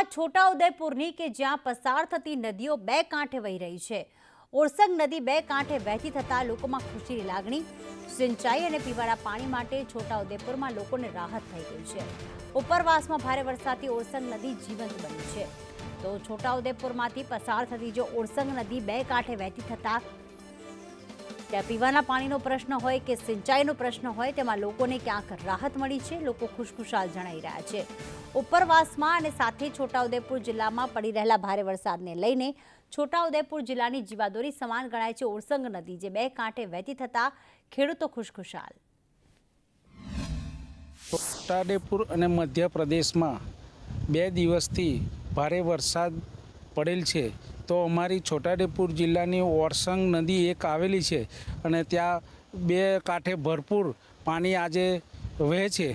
વાત છોટાઉદેપુરની કે જ્યાં પસાર થતી નદીઓ બે કાંઠે વહી રહી છે। ઓરસંગ નદી બે કાંઠે વહેતી થતા લોકોમાં ખુશીની લાગણી। સિંચાઈ અને પીવાના પાણી માટે છોટાઉદેપુરમાં લોકોને રાહત થઈ ગઈ છે। ઉપરવાસમાં ભારે વરસાદથી ઓરસંગ નદી જીવંત બની છે। તો છોટાઉદેપુરમાંથી પસાર થતી જો ઓરસંગ નદી બે કાંઠે વહેતી થતા ત્યાં પીવાના પાણીનો પ્રશ્ન હોય કે સિંચાઈનો પ્રશ્ન હોય તેમાં લોકોને ક્યાંક રાહત મળી છે। લોકો ખુશખુશાલ જણાઈ રહ્યા છે। ઉપરવાસમાં અને સાથે છોટાઉદેપુર જિલ્લામાં પડી રહેલા ભારે વરસાદને લઈને છોટાઉદેપુર જિલ્લાની જીવાદોરી સમાન ગણાય છે ઓરસંગ નદી, જે બે કાંઠે વહેતી થતા ખેડૂતો ખુશખુશાલ। છોટાઉદેપુર અને મધ્યપ્રદેશમાં 2 દિવસથી ભારે વરસાદ પડેલ છે। તો અમારી છોટાઉદેપુર જિલ્લાની ઓરસંગ નદી એક આવેલી છે અને ત્યાં બે કાંઠે ભરપૂર પાણી આજે વહે છે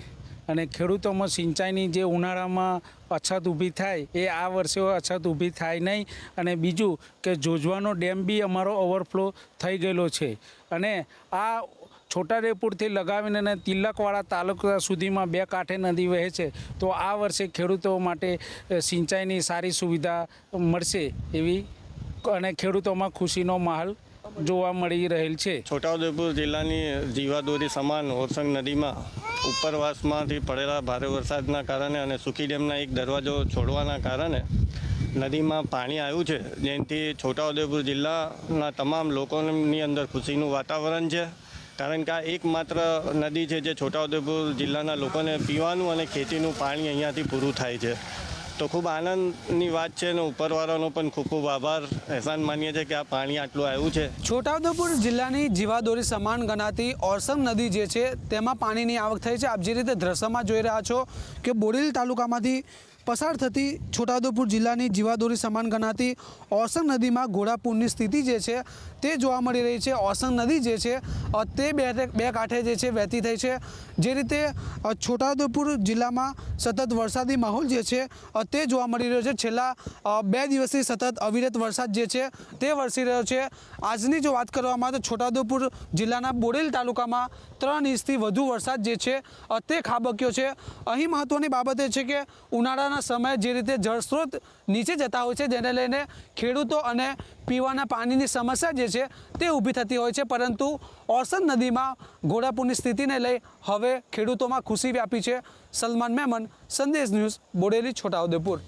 અને ખેડૂતોમાં સિંચાઈની જે ઉનાળામાં અછત ઊભી થાય એ આ વર્ષે અછત ઊભી થાય નહીં। અને બીજું કે જોજવાનો ડેમ બી અમારો ઓવરફ્લો થઈ ગયેલો છે અને આ છોટાઉદેપુરથી લગાવીને અને તિલકવાડા તાલુકા સુધીમાં બે કાંઠે નદી વહે છે। તો આ વર્ષે ખેડૂતો માટે સિંચાઈની સારી સુવિધા મળશે એવી અને ખેડૂતોમાં ખુશીનો માહોલ જોવા મળી રહેલ છે। છોટાઉદેપુર જિલ્લાની જીવાદોરી સમાન ઓરસંગ નદીમાં ઉપરવાસમાંથી પડેલા ભારે વરસાદના કારણે અને સુકી ડેમના એક દરવાજો છોડવાના કારણે નદીમાં પાણી આવ્યું છે, જેનાથી છોટાઉદેપુર જિલ્લાના તમામ લોકોની અંદર ખુશીનું વાતાવરણ છે। કારણ કે આ એકમાત્ર નદી છે જે છોટાઉદેપુર જિલ્લાના લોકોને પીવાનું અને ખેતીનું પાણી અહીંયાથી પૂરું થાય છે। તો ખૂબ આનંદની વાત છે અને ઉપરવાળાનો પણ ખૂબ ખૂબ આભાર અહેસાન માનીએ છીએ કે આ પાણી આટલું આવ્યું છે। છોટાઉદેપુર જિલ્લાની જીવાદોરી સમાન ગણાતી ઓરસંગ નદી જે છે તેમાં પાણીની આવક થઈ છે। આપ જે રીતે દ્રશ્યમાં જોઈ રહ્યા છો કે બોડેલી તાલુકામાંથી પસાર થતી છોટાઉદેપુર જિલ્લાની જીવાદોરી સમાન ગણાતી ઓરસંગ નદીમાં ઘોડાપૂરની સ્થિતિ જે છે તે જોવા મળી રહી છે। ઓરસંગ નદી જે છે તે બે કાંઠે જે છે વહેતી થઈ છે। જે રીતે છોટાઉદેપુર જિલ્લામાં સતત વરસાદી માહોલ જે છે તે જોવા મળી રહ્યો છે। છેલ્લા 2 દિવસથી સતત અવિરત વરસાદ જે છે તે વરસી રહ્યો છે। આજની જો વાત કરવામાં આવે તો છોટાઉદેપુર જિલ્લાના બોડેલી તાલુકામાં 3 ઇંચથી વધુ વરસાદ જે છે તે ખાબક્યો છે। અહીં મહત્ત્વની બાબત એ છે કે ઉનાળાના સમયે જે રીતે જળસ્ત્રોત નીચે જતા હોય છે, જેને લઈને ખેડૂતો અને પીવાના પાણીની સમસ્યા જે છે તે ઊભી થતી હોય છે, પરંતુ ઓરસંગ નદીમાં ઘોડાપૂરની સ્થિતિને લઈ હવે ખેડૂતોમાં ખુશી વ્યાપી છે। સલમાન મેમન, સંદેશ ન્યૂઝ, બોડેલી, છોટાઉદેપુર।